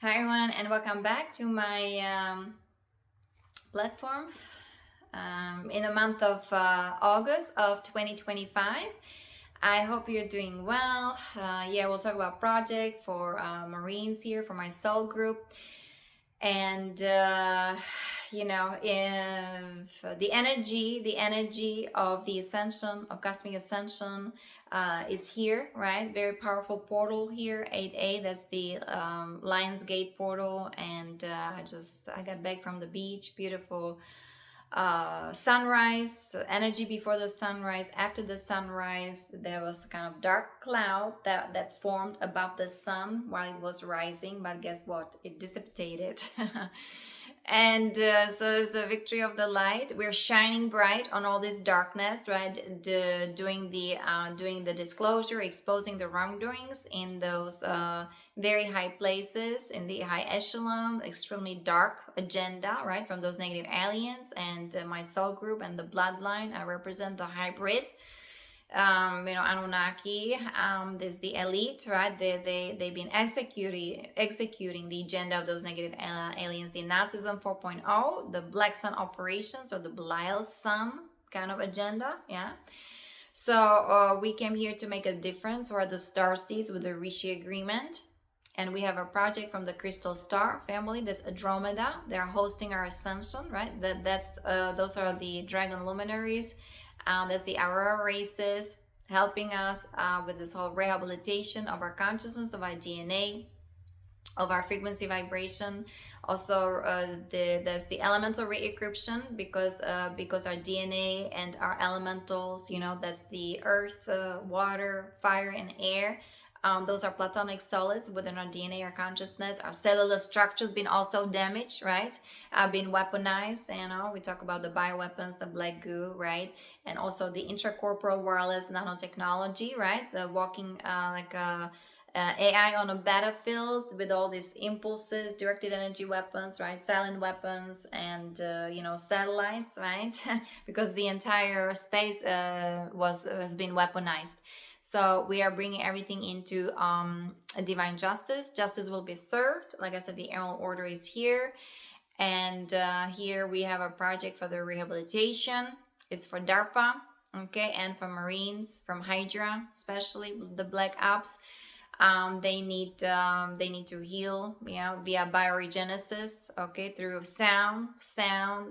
Hi everyone, and welcome back to my platform in the month of August of 2025. I hope you're doing well. We'll talk about project for Marines here for my soul group. And if the energy of the ascension, of cosmic ascension, is here, right? Very powerful portal here, 8A. That's the Lion's Gate portal. And I got back from the beach. Beautiful sunrise, energy before the sunrise. After the sunrise, there was a kind of dark cloud that formed above the sun while it was rising, but guess what, it dissipated. And so there's the victory of the light. We're shining bright on all this darkness, right? Doing the disclosure, exposing the wrongdoings in those very high places, in the high echelon, extremely dark agenda, right? From those negative aliens and my soul group and the bloodline. I represent the hybrid. Anunnaki, there's the elite, right? They've been executing the agenda of those negative aliens, the Nazism 4.0, the Black Sun operations, or the Belial Sun kind of agenda, yeah. So we came here to make a difference. We're the star seeds with the Rishi agreement, and we have a project from the Krystal star family. That's Andromeda. They're hosting our ascension, right? Those are the dragon luminaries. That's the Aurora races, helping us with this whole rehabilitation of our consciousness, of our DNA, of our frequency vibration. Also, that's the elemental re-encryption, because our DNA and our elementals, that's the earth, water, fire, and air. Those are platonic solids within our DNA, our consciousness. Our cellular structure's been also damaged, right? Been weaponized. We talk about the bioweapons, the black goo, right? And also the intracorporeal wireless nanotechnology, right? The walking like a AI on a battlefield with all these impulses, directed energy weapons, right? Silent weapons, and satellites, right? Because the entire space has been weaponized. So we are bringing everything into a divine justice. Justice will be served. Like I said, the Emerald Order is here. And here we have a project for the rehabilitation. It's for DARPA, okay, and for Marines, from HYDRA, especially the Black Ops. They need to heal, via bioregenesis, okay, through sound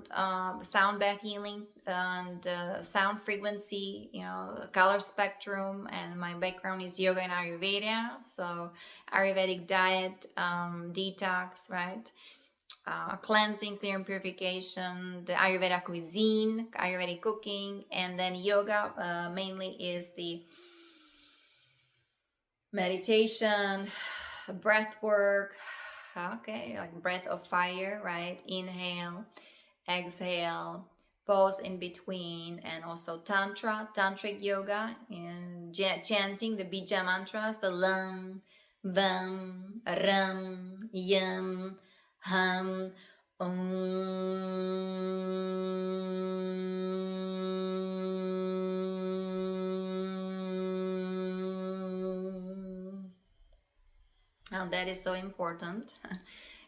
bath healing, and sound frequency, color spectrum. And my background is yoga and Ayurveda, so Ayurvedic diet, detox, right? Cleansing, clear, and purification, the Ayurveda cuisine, Ayurvedic cooking, and then yoga mainly is the meditation, breath work, okay, like breath of fire, right? Inhale, exhale, pause in between, and also tantric yoga, and chanting the bija mantras, the lam, vam, ram, yam, ham, Now that is so important.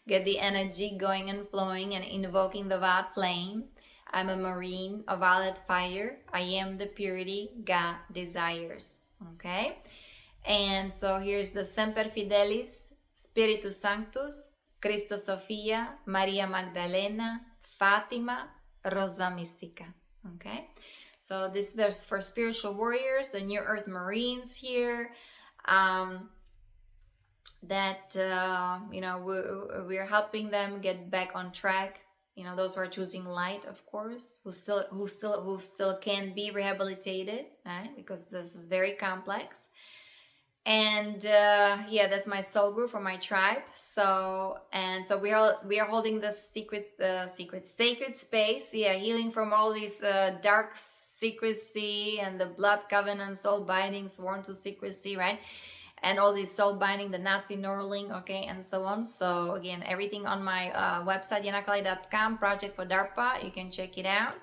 Get the energy going and flowing and invoking the violet flame. I'm a Marine of violet fire. I am the purity God desires. Okay? And so here's the Semper Fidelis, Spiritus Sanctus, Christos SOPHIA, Maria Magdalena, FATIMA, ROSA MYSTICA. Okay? So there's for spiritual warriors, the New Earth Marines here. That we're helping them get back on track. Those who are choosing light, of course, who still can be rehabilitated, right? Because this is very complex. And that's my soul group for my tribe. So we are holding the sacred space, healing from all these dark secrecy and the blood covenant, soul binding, sworn to secrecy, right? And all these soul binding, the Nazi Neuralink, okay, and so on. So again, everything on my website, yanakali.com, project for DARPA. You can check it out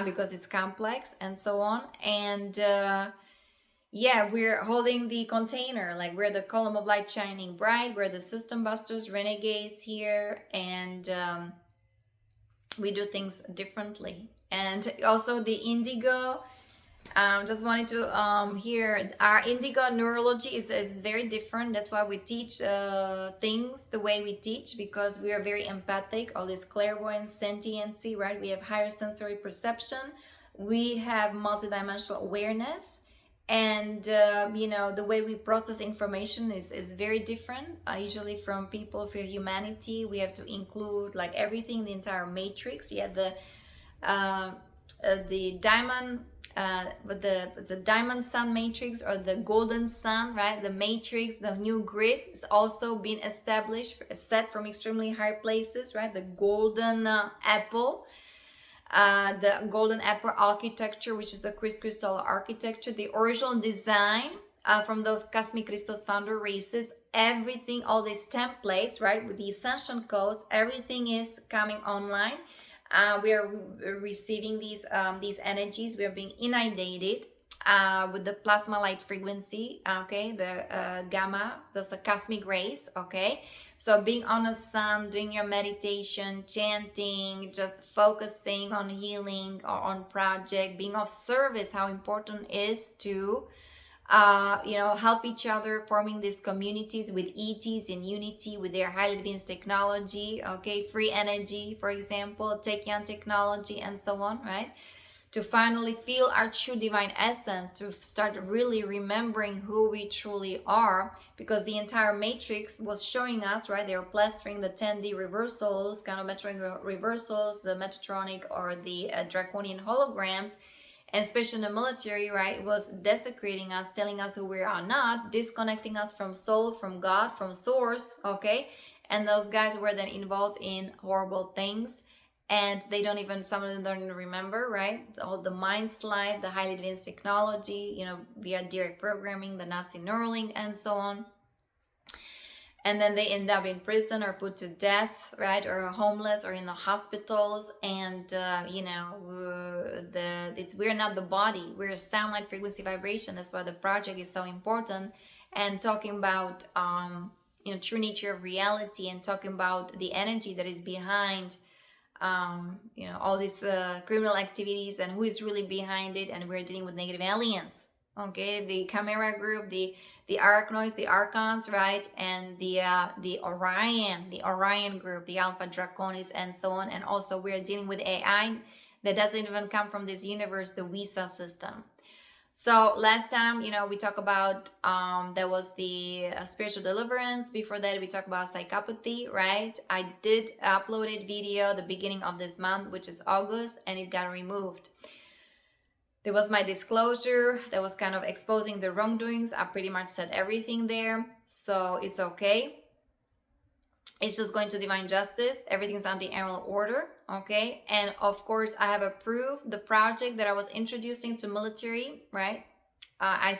because it's complex and so on. And Yeah, we're holding the container, like we're the column of light shining bright, we're the system busters, renegades here, and we do things differently. And also the indigo, just wanted to hear our indigo neurology is very different. That's why we teach things the way we teach, because we are very empathic. All this clairvoyance, sentiency, right? We have higher sensory perception, we have multidimensional awareness, and you know, the way we process information is very different, usually from people, for humanity. We have to include like everything, the entire matrix. Yeah, the diamond, the diamond sun matrix, or the golden sun, right? The matrix, the new grid is also being established, set from extremely high places, right? The golden apple, the golden apple architecture, which is the crystal architecture, the original design from those cosmic Christos founder races. Everything, all these templates, right, with the ascension codes, everything is coming online. We are receiving these energies. We are being inundated with the plasma light frequency, okay, the gamma, that's the cosmic rays, okay. So being on the sun, doing your meditation, chanting, just focusing on healing or on project, being of service, how important it is to you know, help each other, forming these communities with ETs in unity with their highly advanced technology, okay, free energy, for example, Tachyon technology, and so on, right? To finally feel our true divine essence, to start really remembering who we truly are, because the entire matrix was showing us, right, they were plastering the 10D reversals, kind of Metronomic reversals, the Metatronic or the draconian holograms, and especially in the military, right, it was desecrating us, telling us who we are not, disconnecting us from soul, from God, from source, okay. And those guys were then involved in horrible things, and they don't even, some of them don't even remember, right? All the mind slide, the highly advanced technology, you know, via direct programming, the Nazi Neuralink, and so on. And then they end up in prison or put to death, right? Or homeless or in the hospitals. And, you know, we're not the body. We're a sound, light, frequency, vibration. That's why the project is so important. And talking about, you know, true nature of reality, and talking about the energy that is behind you know, all these criminal activities, and who is really behind it. And we're dealing with negative aliens, okay, the Chimera group, the Arachnoids, the Archons, right, and the Orion group, the Alpha Draconis, and so on. And also we're dealing with AI that doesn't even come from this universe, the WISA system. So last time, you know, we talked about there was the spiritual deliverance. Before that, we talked about psychopathy, right? I did upload a video the beginning of this month, which is August, and it got removed. There was my disclosure that was kind of exposing the wrongdoings. I pretty much said everything there, so it's okay. It's just going to divine justice. Everything's on the annual order, okay? And of course, I have approved the project that I was introducing to military, right? I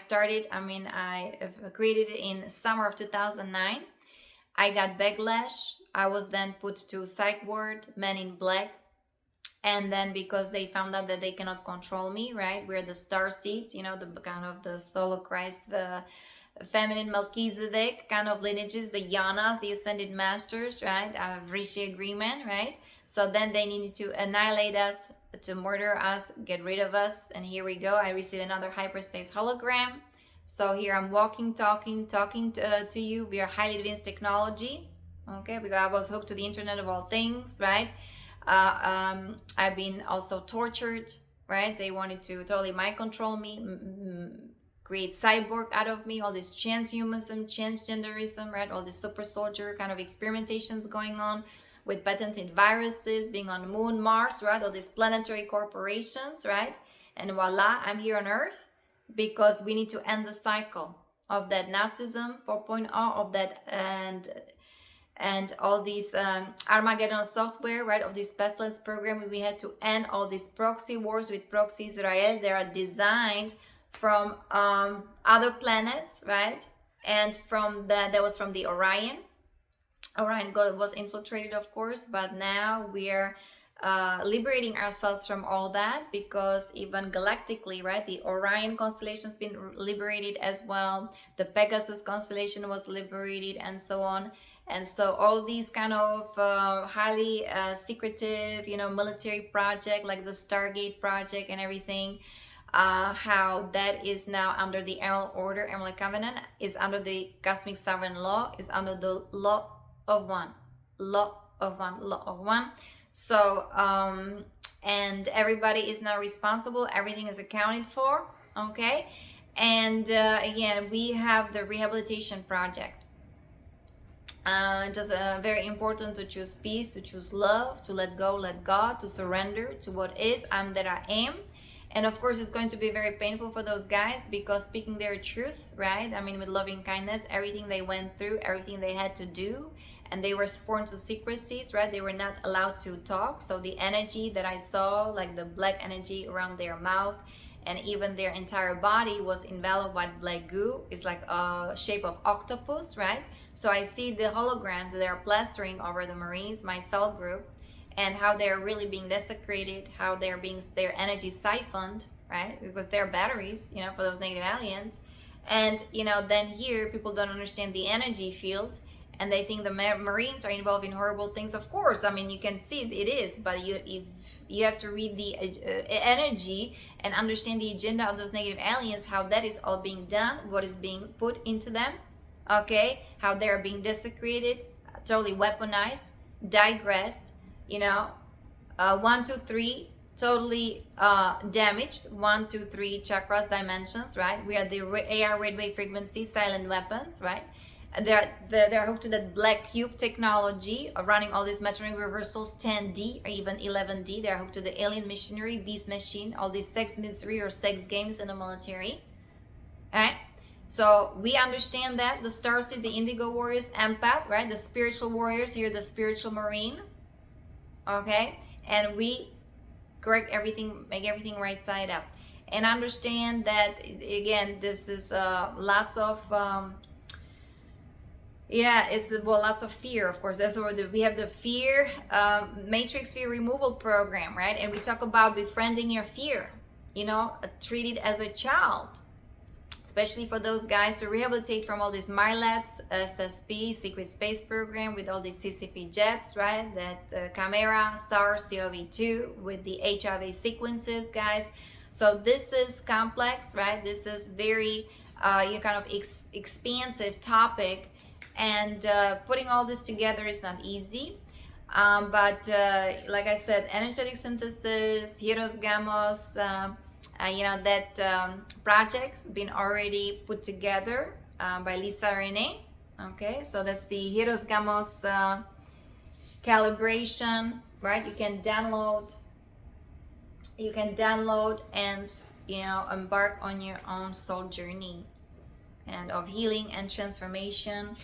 created it in summer of 2009. I got backlash. I was then put to psych ward, men in black. And then because they found out that they cannot control me, right? We're the star seeds, you know, the kind of the soul of Christ, the feminine Melchizedek kind of lineages, the Yanas, the ascended masters, right? I have reached the agreement, right? So then they needed to annihilate us, to murder us, get rid of us. And here we go. I received another hyperspace hologram. So here I'm walking, talking to you. We are highly advanced technology, okay? Because I was hooked to the internet of all things, right? I've been also tortured, right? They wanted to totally mind control me, create cyborg out of me, all this transhumanism, transgenderism, right? All this super soldier kind of experimentations going on with patented viruses, being on the moon, Mars, right? All these planetary corporations, right? And voila, I'm here on Earth because we need to end the cycle of that Nazism 4.0, of that, and all these Armageddon software, right, of this pestilence program. We had to end all these proxy wars with proxy Israel. They are designed from other planets, right, and from that was from the Orion God was infiltrated, of course, but now we are liberating ourselves from all that, because even galactically, right, the Orion constellation has been liberated as well, the Pegasus constellation was liberated, and so on. And so all these kind of highly secretive, you know, military project like the Stargate project and everything, how that is now under the Emerald Order, Emerald Covenant, is under the Cosmic Sovereign Law, is under the Law of One, Law of One, Law of One. So, and everybody is now responsible, everything is accounted for, okay? And again, we have the Rehabilitation Project. Just very important to choose peace, to choose love, to let go, let God, to surrender to what is, I'm that I am. And of course, it's going to be very painful for those guys, because speaking their truth, right? I mean, with loving kindness, everything they went through, everything they had to do, and they were sworn to secrecies, right? They were not allowed to talk. So the energy that I saw, like the black energy around their mouth, and even their entire body was enveloped with black goo. It's like a shape of octopus, right? So I see the holograms that are plastering over the Marines, my cell group, and how they're really being desecrated, how they're being, their energy siphoned, right? Because they're batteries, you know, for those negative aliens. And, you know, then here people don't understand the energy field, and they think the Marines are involved in horrible things. Of course, I mean, you can see it is, but you have to read the energy and understand the agenda of those negative aliens, how that is all being done, what is being put into them, okay? How they're being desecrated, totally weaponized, digressed, you know, 1, 2, 3, totally damaged, 1, 2, 3 chakras, dimensions, right? We are the AR red wave frequency, silent weapons, right? They're hooked to that black cube technology of running all these metronomic reversals, 10D or even 11D. They're hooked to the alien machinery, beast machine, all these sex misery or sex games in the military. Alright? So we understand that the Starseed, the Indigo Warriors, Empath, right? The spiritual warriors, here the spiritual marine. Okay? And we correct everything, make everything right side up. And understand that, again, this is lots of yeah, it's lots of fear, of course. That's where we have the fear matrix fear removal program, right? And we talk about befriending your fear, you know, treat it as a child, especially for those guys to rehabilitate from all these MyLabs, SSP, Secret Space Program with all these CCP jabs, right? That Chimera, STAR, COV2 with the HIV sequences, guys. So this is complex, right? This is very kind of expansive topic. And putting all this together is not easy, but like I said, energetic synthesis, HIEROS, GAMOS, you know, that project's been already put together by Lisa Renee. Okay, so that's the HIEROS, GAMOS calibration, right? You can download and, you know, embark on your own soul journey and of healing and transformation.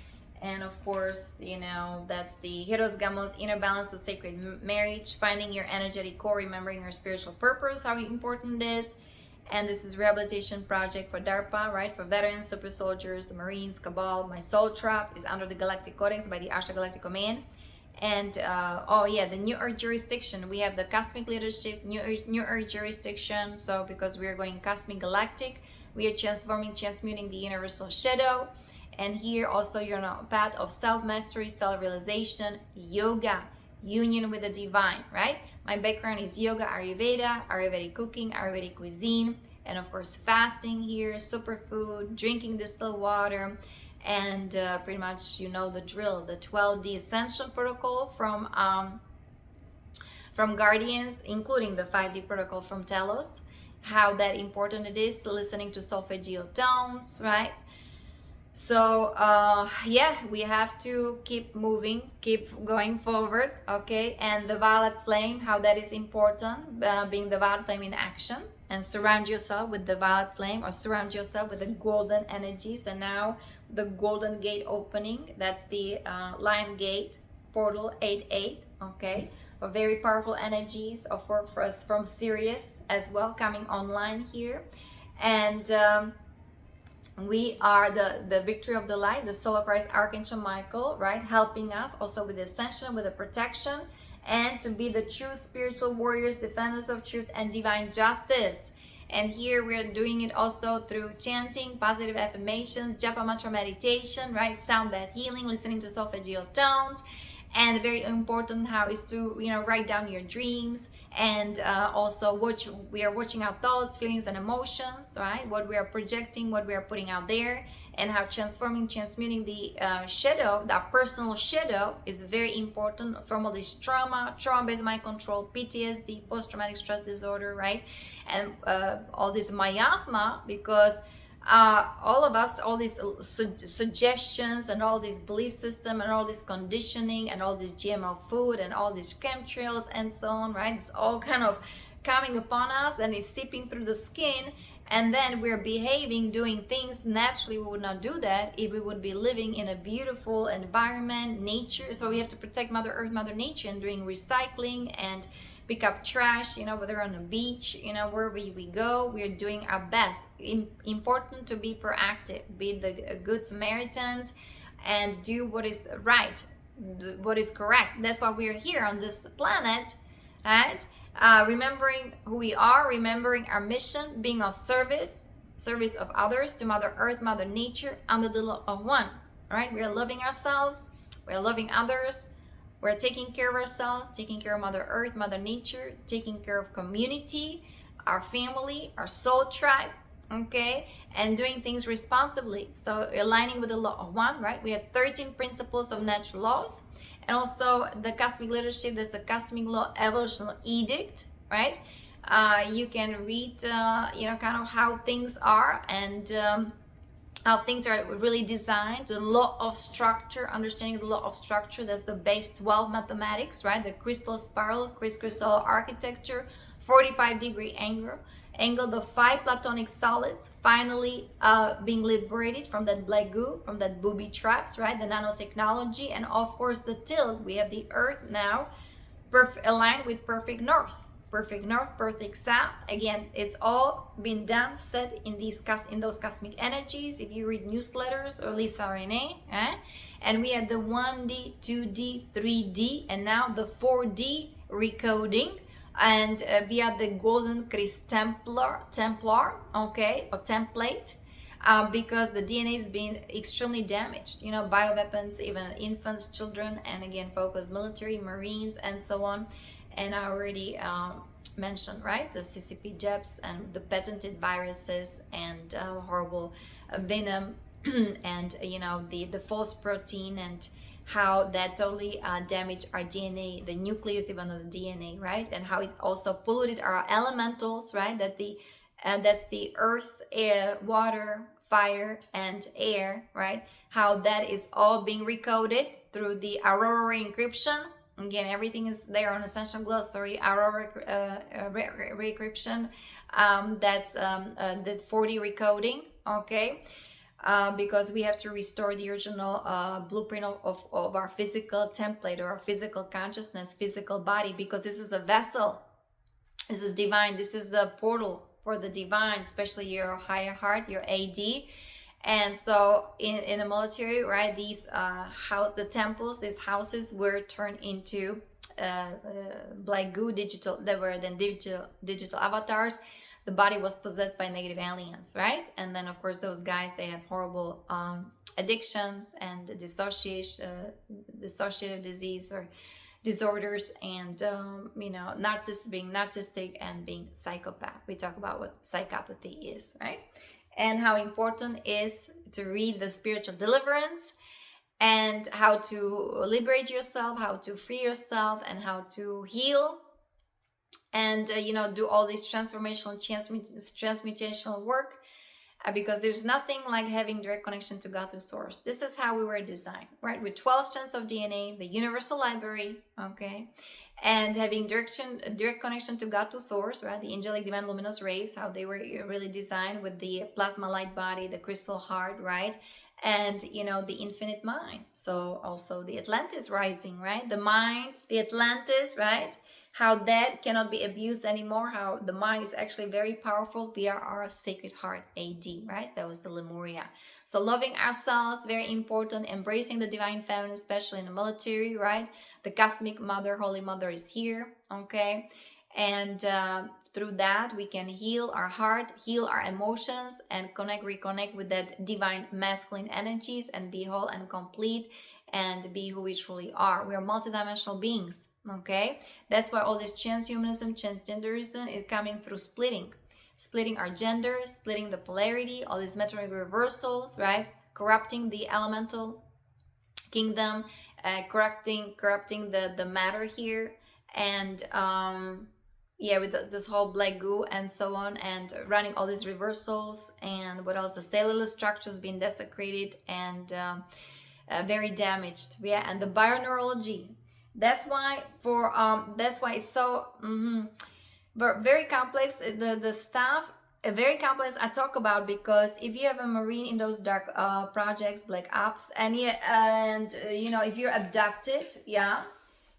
And of course, you know, that's the HIEROS, GAMOS, inner balance, the sacred marriage, finding your energetic core, remembering your spiritual purpose, how important it is. And this is rehabilitation project for DARPA, right? For veterans, super soldiers, the Marines, Cabal. My soul trap is under the Galactic Codex by the Ashtar Galactic Command. And oh yeah, the New Earth jurisdiction. We have the cosmic leadership, New Earth jurisdiction. So because we are going cosmic galactic, we are transmuting the universal shadow. And here also you're on a path of self-mastery, self-realization, yoga, union with the divine, right? My background is yoga, Ayurveda, Ayurvedic cooking, Ayurvedic cuisine, and of course fasting here, superfood, drinking distilled water, and pretty much you know the drill, the 12D Ascension protocol from Guardians, including the 5D protocol from TELOS, how that important it is to listening to solfeggio tones, right? So yeah, we have to keep moving, keep going forward, okay? And the violet flame, how that is important, being the violet flame in action, and surround yourself with the violet flame, or surround yourself with the golden energies. And now the golden gate opening, that's the lion gate portal 88, okay? For very powerful energies of for us from Sirius as well coming online here. And we are the victory of the light, the soul of Christ, Archangel Michael, right, helping us also with the ascension, with the protection, and to be the true spiritual warriors, defenders of truth and divine justice. And here we are doing it also through chanting, positive affirmations, japa mantra meditation, right? Sound bath healing, listening to solfeggio tones. And very important how is to, you know, write down your dreams, and also we are watching our thoughts, feelings and emotions, right? What we are projecting, what we are putting out there, and how transmuting the shadow, that personal shadow, is very important from all this trauma-based mind control, PTSD, post-traumatic stress disorder, right? And all this miasma, because all of us, all these suggestions and all this belief system and all this conditioning and all this GMO food and all these chemtrails and so on, right? It's all kind of coming upon us, and it's seeping through the skin, and then we're behaving, doing things naturally we would not do that if we would be living in a beautiful environment, nature. So we have to protect Mother Earth, Mother Nature, and doing recycling and pick up trash, you know, whether on the beach, you know, wherever we go, we're doing our best. Important to be proactive, be the good Samaritans, and do what is right, what is correct. That's why we're here on this planet, right? Remembering who we are, remembering our mission, being of service of others to Mother Earth, Mother Nature, under the law of one, right? We are loving ourselves, we are loving others, we're taking care of ourselves, taking care of Mother Earth, Mother Nature, taking care of community, our family, our soul tribe, okay? And doing things responsibly. So aligning with the law of one, right? We have 13 principles of natural laws. And also the cosmic leadership, there's the cosmic law evolutional edict, right? You can read, you know, kind of how things are, and how things are really designed, the law of structure, understanding the law of structure. That's the base 12 mathematics, right? The crystal spiral, crystal architecture, 45-degree angle, the 5 platonic solids finally being liberated from that black goo, from that booby traps, right? The nanotechnology, and of course the tilt. We have the earth now aligned with perfect north, perfect south. Again, it's all been done, set in those cosmic energies. If you read newsletters or Lisa Renee, and we had the 1D, 2D, 3D, and now the 4D recoding, and via the golden Templar, okay, or template, because the DNA is being extremely damaged, you know, bioweapons, even infants, children, and again, focus military, Marines, and so on. And I already mentioned, right, the CCP jabs and the patented viruses and horrible venom and, you know, the false protein, and how that totally damaged our DNA, the nucleus even of the DNA, right? And how it also polluted our elementals, right? That's the earth, air, water, fire, and air, right? How that is all being recoded through the Aurora encryption. Again, everything is there on Essential Glossary, Aurora recryption. That's the 4D recoding, okay? Because we have to restore the original blueprint of our physical template, or our physical consciousness, physical body, because this is a vessel. This is divine. This is the portal for the divine, especially your higher heart, your AD. And so in the military, right, these the temples, these houses were turned into black goo, they were then digital avatars. The body was possessed by negative aliens, right? And then of course those guys, they have horrible addictions and dissociative disease or disorders, and you know, being narcissistic and being psychopath. We talk about what psychopathy is, right? And how important is to read the spiritual deliverance, and how to liberate yourself, how to free yourself, and how to heal, and you know, do all this transformational, transmutational work, because there's nothing like having direct connection to God through source. This is how we were designed, right? With 12 strands of DNA, the universal library, okay, and having direct connection to God to source, right? The angelic divine luminous rays, how they were really designed with the plasma light body, the crystal heart, right? And you know, the infinite mind. So also the Atlantis rising, right? The mind, the Atlantis, right? how that cannot be abused anymore, how the mind is actually very powerful via our Sacred Heart AD, right? That was the Lemuria. So loving ourselves, very important, embracing the Divine Feminine, especially in the military, right? The Cosmic Mother, Holy Mother is here, okay? And through that, we can heal our heart, heal our emotions, and reconnect with that divine masculine energies and be whole and complete and be who we truly are. We are multidimensional beings. Okay, that's why all this transhumanism, transgenderism is coming through splitting our gender, splitting the polarity, all these metric reversals, right? Corrupting the elemental kingdom, corrupting the matter here, and yeah, with this whole black goo and so on, and running all these reversals, and what else? The cellular structures being desecrated and very damaged. Yeah, and the bioneurology. That's why it's so very complex. The stuff very complex I talk about, because if you have a marine in those dark projects, black ops, and you know, if you're abducted, yeah,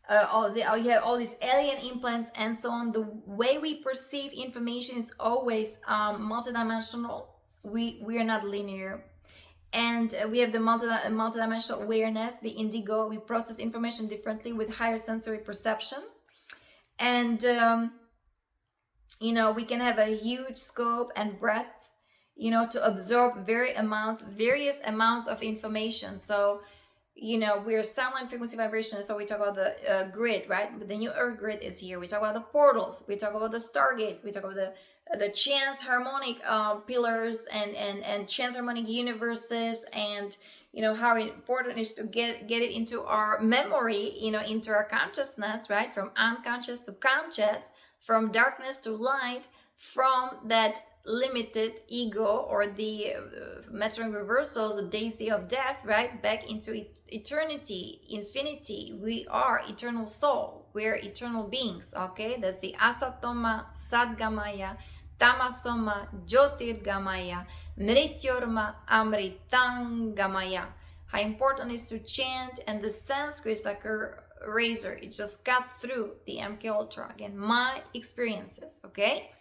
you have all these alien implants and so on. The way we perceive information is always multidimensional. We are not linear. And we have the multidimensional awareness, the indigo. We process information differently with higher sensory perception. And, you know, we can have a huge scope and breadth, you know, to absorb various amounts of information. So, you know, we're silent frequency vibration. So we talk about the grid, right? But the new Earth grid is here. We talk about the portals. We talk about the stargates. We talk about the transharmonic pillars and transharmonic universes, and you know how important it is to get it into our memory, you know, into our consciousness, right? From unconscious to conscious, from darkness to light, from that limited ego or the metric reversals, the daisy of death, right, back into eternity, infinity. We are eternal soul. We're eternal beings. Okay, that's the ASATOMA, SAD-GAMAYA, TAMASO, JYOTIR GAMAYA, MRITYOR, AMRITAM GAMAYA. How important is to chant, and the Sanskrit is like a razor. It just cuts through the MK Ultra. Again, my experiences, okay?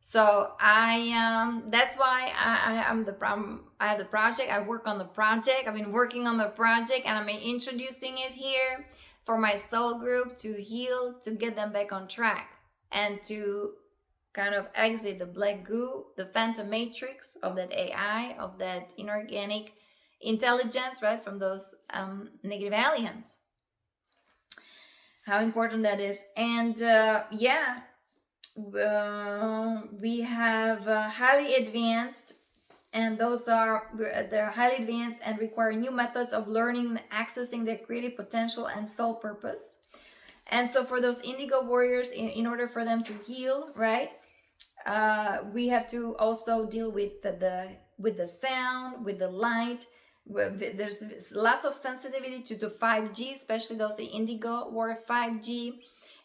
So that's why I have the project. I work on the project. I've been working on the project, and I'm introducing it here for my soul group to heal, to get them back on track, and to kind of exit the black goo, the phantom matrix of that AI, of that inorganic intelligence, right, from those negative aliens. How important that is. And yeah, we have highly advanced, and they're highly advanced and require new methods of learning and accessing their creative potential and soul purpose. And so for those indigo warriors, in order for them to heal, right, we have to also deal with the sound, with the light. There's lots of sensitivity to the 5G, especially those the indigo warrior 5G,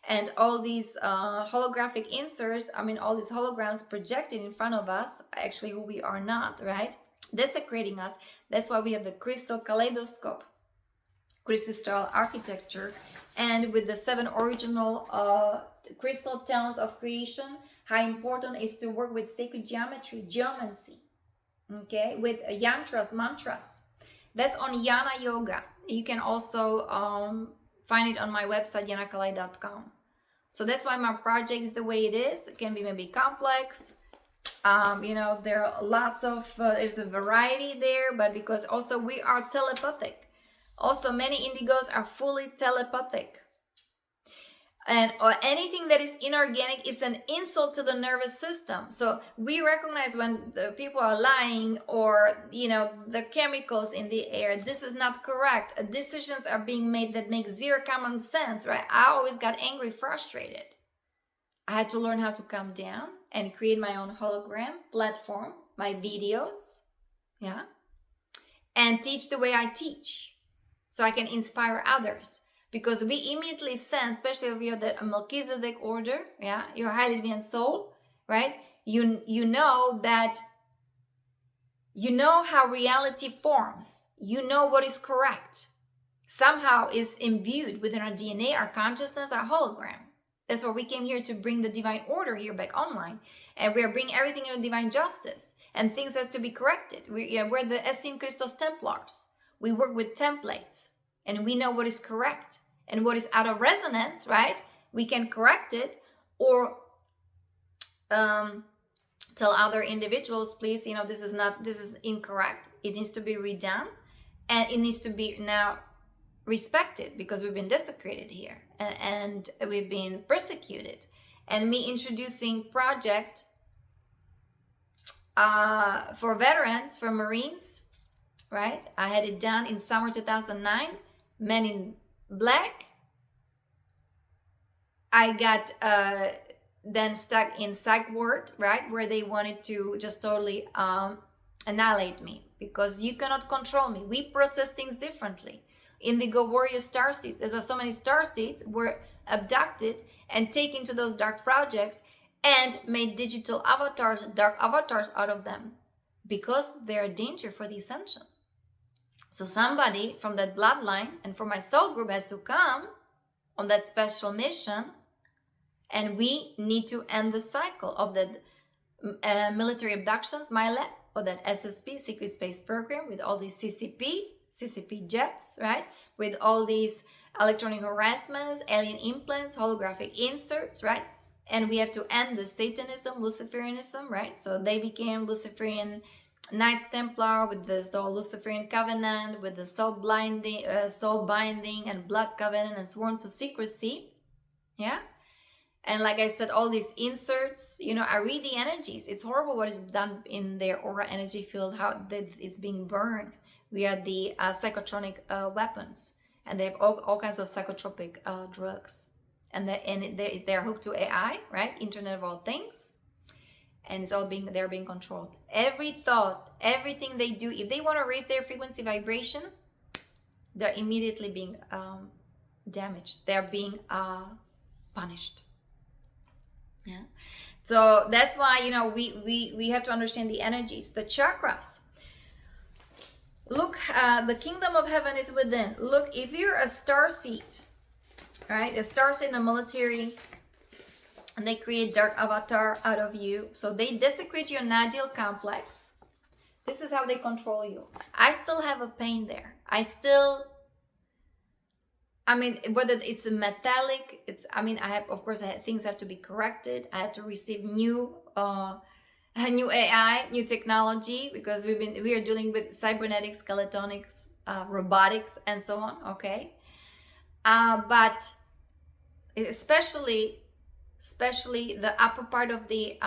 and all these holographic inserts. I mean, all these holograms projected in front of us, actually who we are not, right? Desecrating us. That's why we have the crystal kaleidoscope, crystal architecture, and with the 7 original crystal talents of creation. How important is to work with sacred geometry, geomancy, okay, with yantras, mantras. That's on Yana Yoga. You can also find it on my website, yanakalai.com. So that's why my project is the way it is. It can be maybe complex. You know, there are lots of, there's a variety there, but because also we are telepathic. Also, many indigos are fully telepathic. And anything that is inorganic is an insult to the nervous system. So we recognize when the people are lying, or, you know, the chemicals in the air. This is not correct. Decisions are being made that make zero common sense, right? I always got angry, frustrated. I had to learn how to calm down and create my own hologram platform, my videos, yeah, and teach the way I teach, so I can inspire others. Because we immediately sense, especially if you're the Melchizedek order, yeah, you're a highly advanced soul, right? You know that, you know how reality forms. You know what is correct. Somehow is imbued within our DNA, our consciousness, our hologram. That's why we came here, to bring the divine order here back online. And we are bringing everything in divine justice. And things has to be corrected. We're the esteemed Christos Templars. We work with templates. And we know what is correct. And what is out of resonance, right? We can correct it, or tell other individuals, please, this is incorrect. It needs to be redone. And it needs to be now respected, because we've been desecrated here. And we've been persecuted. And me introducing project for veterans, for Marines, right? I had it done in summer 2009. Men in Black. I got then stuck in psych ward, right? Where they wanted to just totally annihilate me, because you cannot control me. We process things differently. Indigo warrior starseeds, there were so many starseeds were abducted and taken to those dark projects and made digital avatars, dark avatars out of them, because they're a danger for the ascension. So somebody from that bloodline and from my soul group has to come on that special mission, and we need to end the cycle of that military abductions, MYLET, or that SSP, Secret Space Program, with all these CCP jets, right? With all these electronic harassments, alien implants, holographic inserts, right? And we have to end the Satanism, Luciferianism, right? So they became Luciferian Knights Templar with the soul Luciferian covenant, with the soul binding and blood covenant and sworn to secrecy. Yeah. And like I said, all these inserts, I read the energies. It's horrible what is done in their aura energy field, how it's being burned. We are the psychotronic weapons, and they have all kinds of psychotropic drugs. And they're hooked to AI, right? Internet of all things. And it's all they're being controlled. Every thought, everything they do, if they want to raise their frequency vibration, they're immediately being damaged. They're being punished. Yeah. So that's why, we have to understand the energies, the chakras. Look, the kingdom of heaven is within. Look, if you're a starseed, right? A starseed in the military, and they create dark avatar out of you. So they desecrate your nodule complex. This is how they control you. I still have a pain there. Whether it's a metallic, things have to be corrected. I had to receive new AI, new technology, because we are dealing with cybernetics, skeletonics, robotics, and so on. Okay, but especially the upper part of the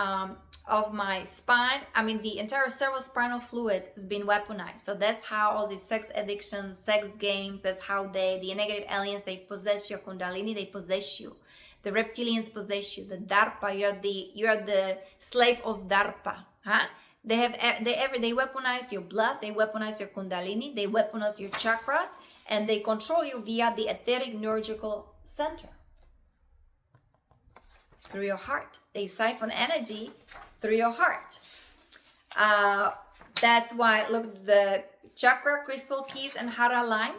of my spine. The entire cerebrospinal fluid has been weaponized. So that's how all these sex addictions, sex games. That's how the negative aliens, they possess your kundalini. They possess you. The reptilians possess you. The DARPA, you are the slave of DARPA. Huh? They weaponize your blood. They weaponize your kundalini. They weaponize your chakras, and they control you via the etheric neurological center. Through your heart. They siphon energy through your heart. That's why, look, the chakra, crystal keys, and hara line,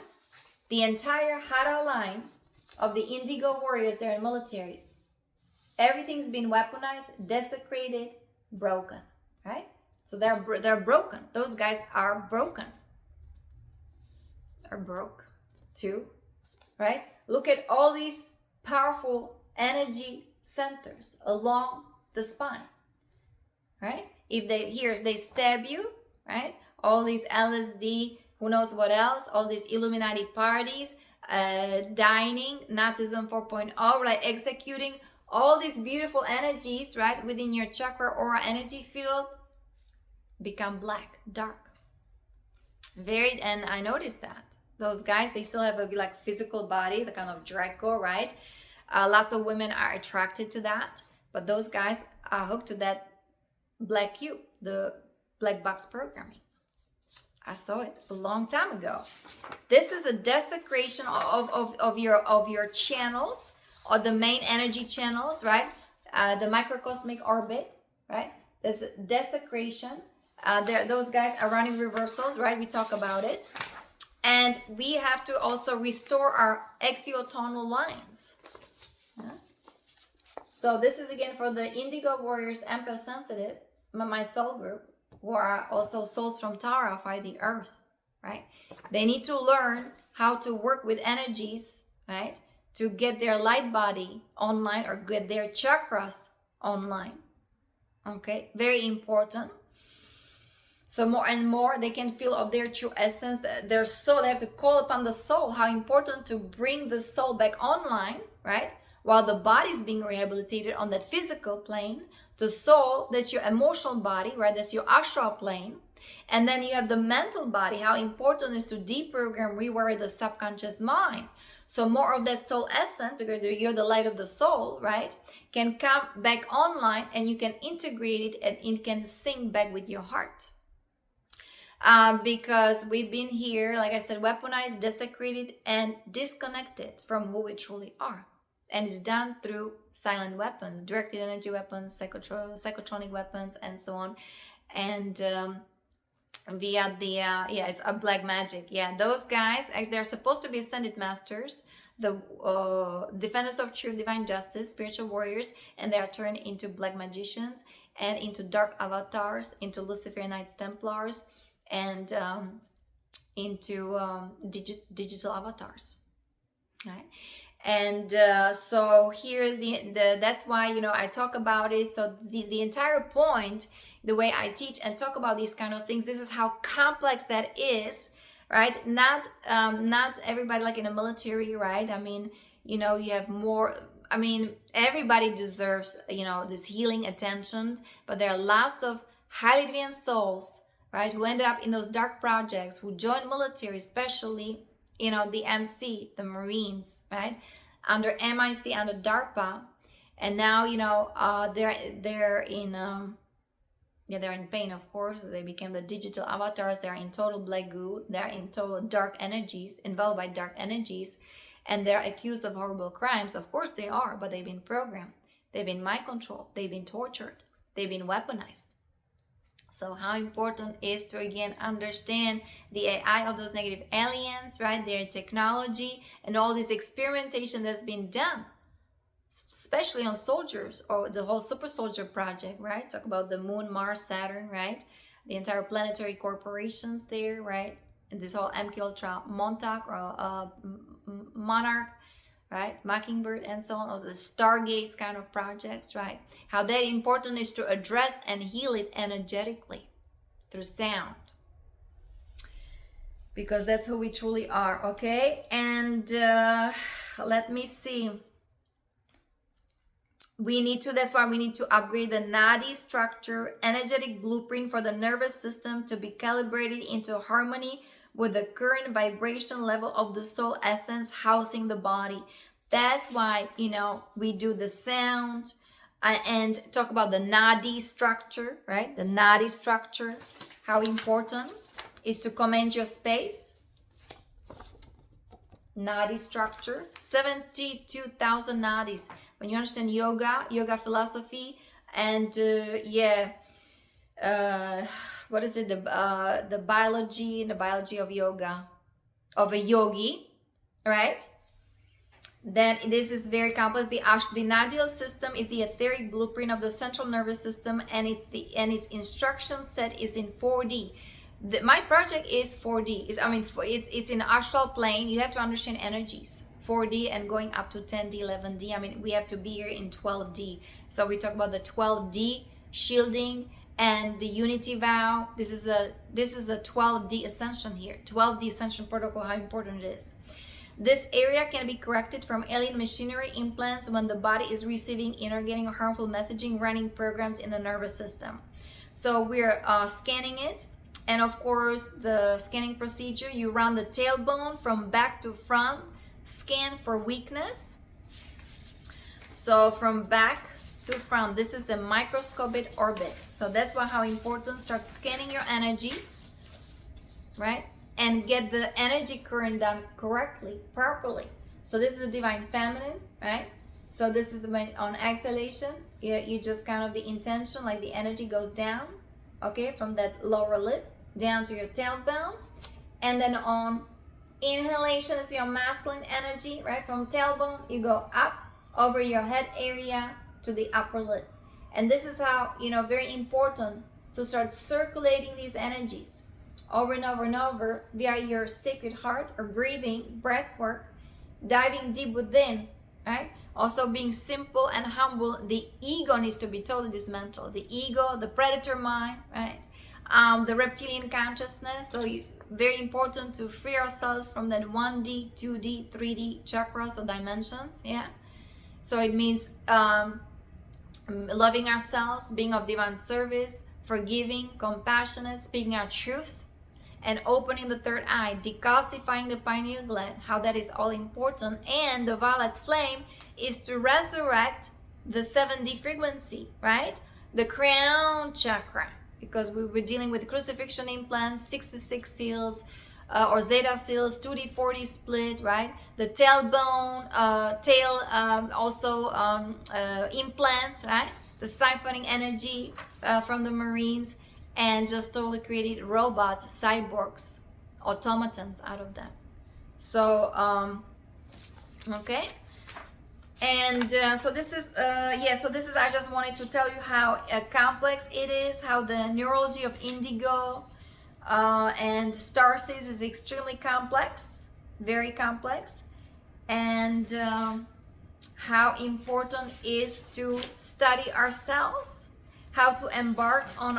the entire hara line of the indigo warriors, they're in military. Everything's been weaponized, desecrated, broken, right? So they're broken. Those guys are broken. Are broke too, right? Look at all these powerful energy centers along the spine, right? If they stab you, right? All these LSD, who knows what else, all these Illuminati parties, dining, Nazism 4.0, like executing all these beautiful energies, right, within your chakra aura energy field, become black, dark. And I noticed that those guys, they still have a physical body, the kind of Draco, right? Lots of women are attracted to that, but those guys are hooked to that black cube, the black box programming. I saw it a long time ago. This is a desecration of your channels, or the main energy channels, right? The microcosmic orbit, right? There's a desecration. Those guys are running reversals, right? We talk about it. And we have to also restore our exiotonal lines. So this is again for the Indigo Warriors empath sensitive, my soul group, who are also souls from Tara, of the earth, right? They need to learn how to work with energies, right? To get their light body online or get their chakras online. Okay, very important. So more and more they can feel of their true essence, their soul. They have to call upon the soul. How important to bring the soul back online, right? While the body is being rehabilitated on that physical plane, the soul, that's your emotional body, right? That's your astral plane. And then you have the mental body. How important is to deprogram, rewire the subconscious mind. So more of that soul essence, because you're the light of the soul, right, can come back online, and you can integrate it, and it can sync back with your heart. Because we've been here, like I said, weaponized, desecrated, and disconnected from who we truly are. And it's done through silent weapons, directed energy weapons, psychotronic weapons, and so on. And via the, it's a black magic. Yeah, those guys, they're supposed to be ascended masters, the defenders of truth, divine justice, spiritual warriors, and they are turned into black magicians and into dark avatars, into Luciferian Knights Templars, and into digital avatars. Right? And so here that's why, you know, I talk about it. So the entire point, the way I teach and talk about these kind of things, this is how complex that is, right? Not everybody, like in the military, right? I mean, you know, you have more, I mean, everybody deserves, you know, this healing attention, but there are lots of highly advanced souls, right, who ended up in those dark projects, who joined military, especially, you know, the MC, the Marines, right, under MIC, under DARPA, and now, you know, they're in they're in pain, of course. They became the digital avatars. They're in total black goo. They're in total dark energies, involved by dark energies, and they're accused of horrible crimes. Of course they are, but they've been programmed. They've been mind controlled. They've been tortured. They've been weaponized. So how important is to, again, understand the AI of those negative aliens, right? Their technology and all this experimentation that's been done, especially on soldiers, or the whole super soldier project, right? Talk about the moon, Mars, Saturn, right? The entire planetary corporations there, right? And this whole MK Ultra Montauk, or Monarch, right? Mockingbird, and so on, all the Stargates kind of projects, right? How that important is to address and heal it energetically through sound, because that's who we truly are. Okay, and let me see. That's why we need to upgrade the nadi structure, energetic blueprint for the nervous system to be calibrated into harmony with the current vibration level of the soul essence housing the body. That's why, you know, we do the sound and talk about the nadi structure, right? The nadi structure, how important is to command your space. Nadi structure, 72,000 nadis. When you understand yoga philosophy, and what is it? The biology of yoga, of a yogi, right? Then this is very complex. The nadial system is the etheric blueprint of the central nervous system, and its instruction set is in 4D. My project is 4D. It's in astral plane. You have to understand energies. 4D and going up to 10D, 11D. I mean, we have to be here in 12D. So we talk about the 12D shielding and the unity vow. This is a 12D ascension here. 12D ascension protocol, how important it is. This area can be corrected from alien machinery implants when the body is receiving inorganic or harmful messaging running programs in the nervous system. So we're scanning it. And of course, the scanning procedure, you run the tailbone from back to front, scan for weakness. So from back to front, this is the microscopic orbit. So that's why how important, start scanning your energies, right? And get the energy current done correctly, properly. So this is the divine feminine, right? So this is when on exhalation, you just kind of the intention, like the energy goes down, okay, from that lower lip down to your tailbone. And then on inhalation is your masculine energy, right? From tailbone, you go up over your head area to the upper lip. And this is how, you know, very important to start circulating these energies over and over and over via your sacred heart or breathing, breath work, diving deep within, right? Also being simple and humble. The ego needs to be totally dismantled. The ego, the predator mind, right? The reptilian consciousness. So very important to free ourselves from that 1D, 2D, 3D chakras or dimensions, yeah? So it means loving ourselves, being of divine service, forgiving, compassionate, speaking our truth, and opening the third eye, decalcifying the pineal gland, how that is all important. And the violet flame is to resurrect the 7D frequency, right? The crown chakra, because we were dealing with crucifixion implants, 66 seals, or zeta seals, 2D, 4D split, right? The tailbone, also implants, right? The siphoning energy from the Marines, and just totally created robots, cyborgs, automatons out of them. So, okay. And so this is, I just wanted to tell you how complex it is, how the neurology of indigo and starseeds is extremely complex, very complex, and how important is to study ourselves, how to embark on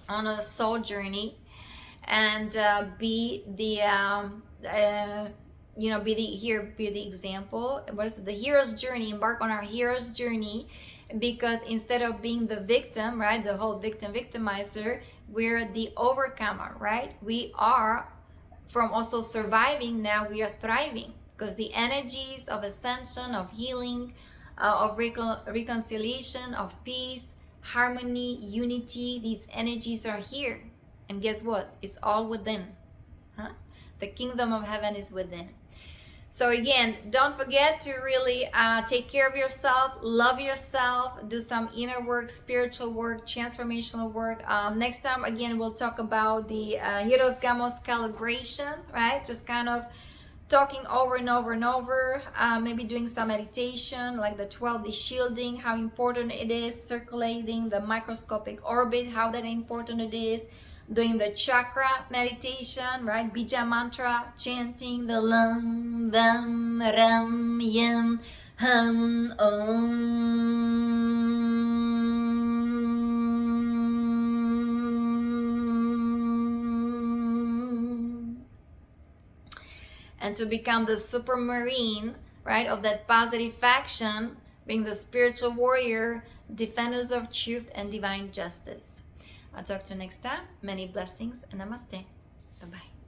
a soul journey, and be the be the example. What is it? The hero's journey. Embark on our hero's journey, because instead of being the victim, right, the whole victimizer, we're the overcomer, right? We are, from also surviving, now we are thriving, because the energies of ascension, of healing, of reconciliation, of peace, harmony, unity, these energies are here. And guess what? It's all within. The kingdom of heaven is within. So again, don't forget to really take care of yourself, love yourself, do some inner work, spiritual work, transformational work. Next time, again, we'll talk about the HIEROS GAMOS calibration, right? Just kind of talking over and over and over, maybe doing some meditation, like the 12D shielding, how important it is, circulating the microscopic orbit, how that important it is, doing the chakra meditation, right? Bija mantra, chanting the lam, vam, ram, yam, hum, om. And to become the supermarine, right, of that positive faction, being the spiritual warrior, defenders of truth and divine justice. I'll talk to you next time. Many blessings and namaste. Bye-bye.